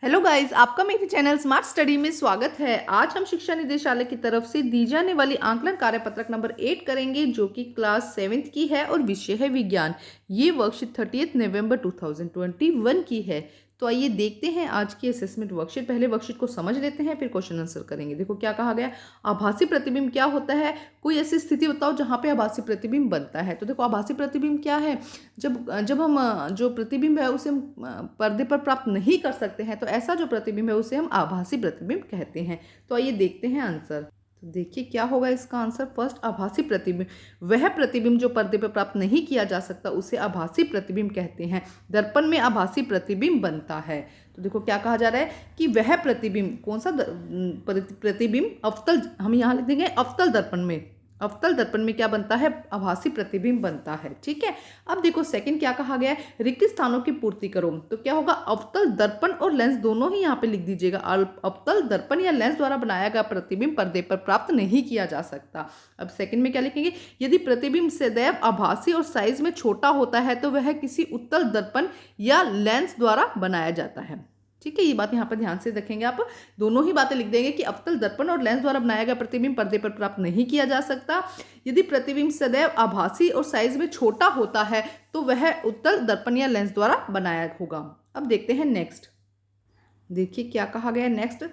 Hello guys, आपका मेरे channel smart study में स्वागत है। आज हम शिक्षा निदेशालय की तरफ से दी जाने वाली आंकलन कार्यपत्रक नंबर 8 करेंगे, जो कि क्लास 7th की है और विषय है विज्ञान। ये वर्कशीट 30 नवंबर 2021 की है। तो आइए देखते हैं आज की असेसमेंट वर्कशीट। पहले वर्कशीट को समझ लेते हैं, फिर क्वेश्चन आंसर करेंगे। देखो क्या कहा गया। आभासी प्रतिबिंब क्या होता है? कोई ऐसी स्थिति बताओ जहाँ पे आभासी प्रतिबिंब बनता है। तो देखो आभासी प्रतिबिंब क्या है। जब जब हम जो प्रतिबिंब है उसे हम पर्दे पर प्राप्त नहीं कर सकते हैं, तो ऐसा जो प्रतिबिंब है उसे हम आभासी प्रतिबिंब कहते हैं। तो आइए देखते हैं आंसर। तो देखिए क्या होगा इसका आंसर। फर्स्ट, आभासी प्रतिबिंब वह प्रतिबिंब जो पर्दे पर प्राप्त नहीं किया जा सकता उसे आभासी प्रतिबिंब कहते हैं। दर्पण में आभासी प्रतिबिंब बनता है। तो देखो क्या कहा जा रहा है कि वह प्रतिबिंब, कौन सा प्रतिबिंब, अवतल, हम यहाँ लिख देंगे अवतल दर्पण में। अवतल दर्पण में क्या बनता है? आभासी प्रतिबिंब बनता है। ठीक है। अब देखो सेकंड क्या कहा गया है, रिक्त स्थानों की पूर्ति करो। तो क्या होगा, अवतल दर्पण और लेंस दोनों ही यहाँ पे लिख दीजिएगा। अवतल दर्पण या लेंस द्वारा बनाया गया प्रतिबिंब पर्दे पर प्राप्त नहीं किया जा सकता। अब सेकंड में क्या लिखेंगे, यदि प्रतिबिंब सदैव आभासी और साइज में छोटा होता है तो वह किसी उत्तल दर्पण या लेंस द्वारा बनाया जाता है। ठीक है, ये बात यहाँ पर ध्यान से रखेंगे आप। दोनों ही बातें लिख देंगे कि अवतल दर्पण और लेंस द्वारा बनाया गया प्रतिबिंब पर्दे पर प्राप्त नहीं किया जा सकता। यदि प्रतिबिंब सदैव आभासी और साइज में छोटा होता है तो वह उत्तल दर्पण या लेंस द्वारा बनाया होगा। अब देखते हैं नेक्स्ट। देखिए क्या कहा गया है नेक्स्ट।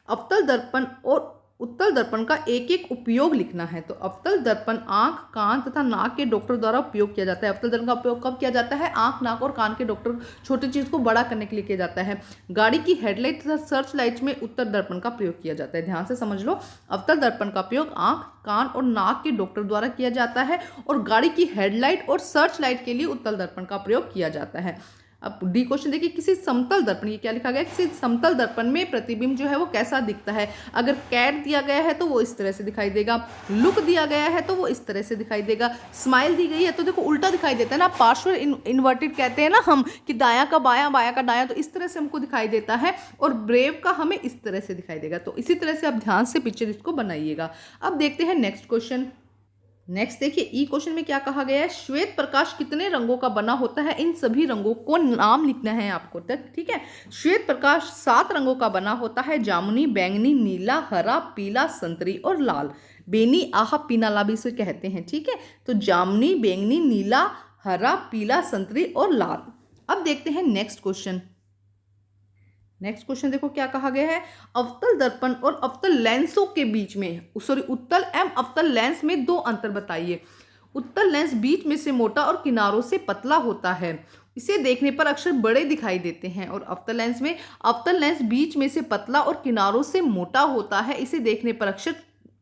अवतल दर्पण और उत्तल दर्पण का एक एक उपयोग लिखना है। तो अवतल दर्पण आंख, कान तथा नाक के डॉक्टर द्वारा उपयोग किया जाता है। अवतल दर्पण का उपयोग कब किया जाता है? आंख, नाक और कान के डॉक्टर छोटी चीज को बड़ा करने के लिए किया जाता है। गाड़ी की हेडलाइट तथा सर्च लाइट में उत्तल दर्पण का प्रयोग किया जाता है। ध्यान से समझ लो, अवतल दर्पण का उपयोग आंख, कान और नाक के डॉक्टर द्वारा किया जाता है और गाड़ी की हेडलाइट और सर्च लाइट के लिए उत्तल दर्पण का प्रयोग किया जाता है। अब डी क्वेश्चन देखिए, किसी समतल दर्पण, ये क्या लिखा गया, किसी समतल दर्पण में प्रतिबिंब जो है वो कैसा दिखता है? अगर कैट दिया गया है तो वो इस तरह से दिखाई देगा, लुक दिया गया है तो वो इस तरह से दिखाई देगा, स्माइल दी गई है तो देखो उल्टा दिखाई देता है ना, पार्श्व इन्वर्टेड कहते हैं ना हम, कि दाया का बाया, बाया का दाया, तो इस तरह से हमको दिखाई देता है। और ब्रेव का हमें इस तरह से दिखाई देगा। तो इसी तरह से आप ध्यान से पिक्चर इसको बनाइएगा। अब देखते हैं नेक्स्ट क्वेश्चन। नेक्स्ट देखिए, ई क्वेश्चन में क्या कहा गया है, श्वेत प्रकाश कितने रंगों का बना होता है? इन सभी रंगों को नाम लिखना है आपको तक। ठीक है। श्वेत प्रकाश 7 रंगों का बना होता है, जामुनी, बैंगनी, नीला, हरा, पीला, संतरी और लाल। बेनी, आह, पीनाला भी इसे कहते हैं। ठीक है। तो जामुनी, बैंगनी, नीला, हरा, पीला, संतरी और लाल। अब देखते हैं नेक्स्ट क्वेश्चन। नेक्स्ट क्वेश्चन देखो क्या कहा गया है, अवतल दर्पण और अवतल लेंसों के बीच में, सॉरी, उत्तल एवं अवतल लेंस में 2 अंतर बताइए। उत्तल लेंस बीच में से मोटा और किनारों से पतला होता है, इसे देखने पर अक्षर बड़े दिखाई देते हैं। और अवतल लेंस में, अवतल लेंस बीच में से पतला और किनारों से मोटा होता है, इसे देखने पर अक्षर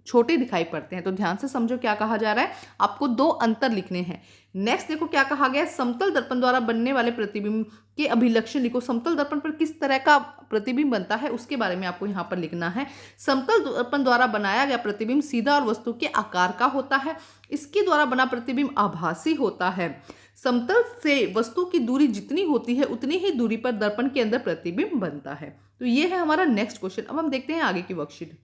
छोटे दिखाई पड़ते हैं। तो ध्यान से समझो क्या कहा जा रहा है, आपको 2 अंतर लिखने हैं। नेक्स्ट देखो क्या कहा गया है, समतल दर्पण द्वारा बनने वाले प्रतिबिंब के अभिलक्षण लिखो। समतल दर्पण पर किस तरह का प्रतिबिंब बनता है उसके बारे में आपको यहाँ पर लिखना है। समतल दर्पण द्वारा बनाया गया प्रतिबिंब सीधा और वस्तु के आकार का होता है। इसके द्वारा बना प्रतिबिंब आभासी होता है। समतल से वस्तु की दूरी जितनी होती है उतनी ही दूरी पर दर्पण के अंदर प्रतिबिंब बनता है। तो ये है हमारा नेक्स्ट क्वेश्चन। अब हम देखते हैं आगे की वर्कशीट।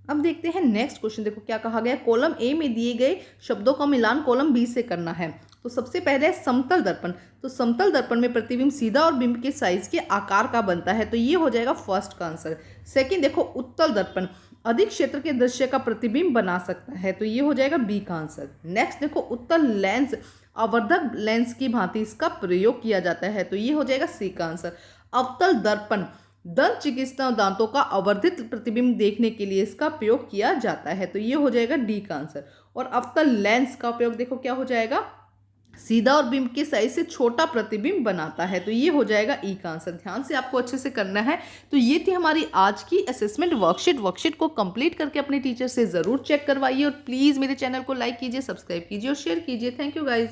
अब देखते हैं नेक्स्ट क्वेश्चन। देखो क्या कहा गया, कॉलम ए में दिए गए शब्दों का मिलान कॉलम बी से करना है। तो सबसे पहले समतल दर्पण। तो समतल दर्पण में प्रतिबिंब सीधा और बिंब के साइज के आकार का बनता है, तो ये हो जाएगा फर्स्ट का आंसर। सेकंड देखो, उत्तल दर्पण अधिक क्षेत्र के दृश्य का प्रतिबिंब बना सकता है, तो ये हो जाएगा बी का आंसर। नेक्स्ट देखो, उत्तल लेंस आवर्धक लेंस की भांति इसका प्रयोग किया जाता है, तो ये हो जाएगा सी का आंसर। अवतल दर्पण दंत चिकित्सा दांतों का आवर्धित प्रतिबिंब देखने के लिए इसका प्रयोग किया जाता है, तो ये हो जाएगा डी का आंसर। और अवतल लेंस का उपयोग देखो क्या हो जाएगा, सीधा और बिंब के साइज से छोटा प्रतिबिंब बनाता है, तो ये हो जाएगा ई का आंसर। ध्यान से आपको अच्छे से करना है। तो ये थी हमारी आज की असेसमेंट वर्कशीट। वर्कशीट को कंप्लीट करके अपने टीचर से जरूर चेक करवाइए और प्लीज मेरे चैनल को लाइक कीजिए, सब्सक्राइब कीजिए और शेयर कीजिए। Thank you guys.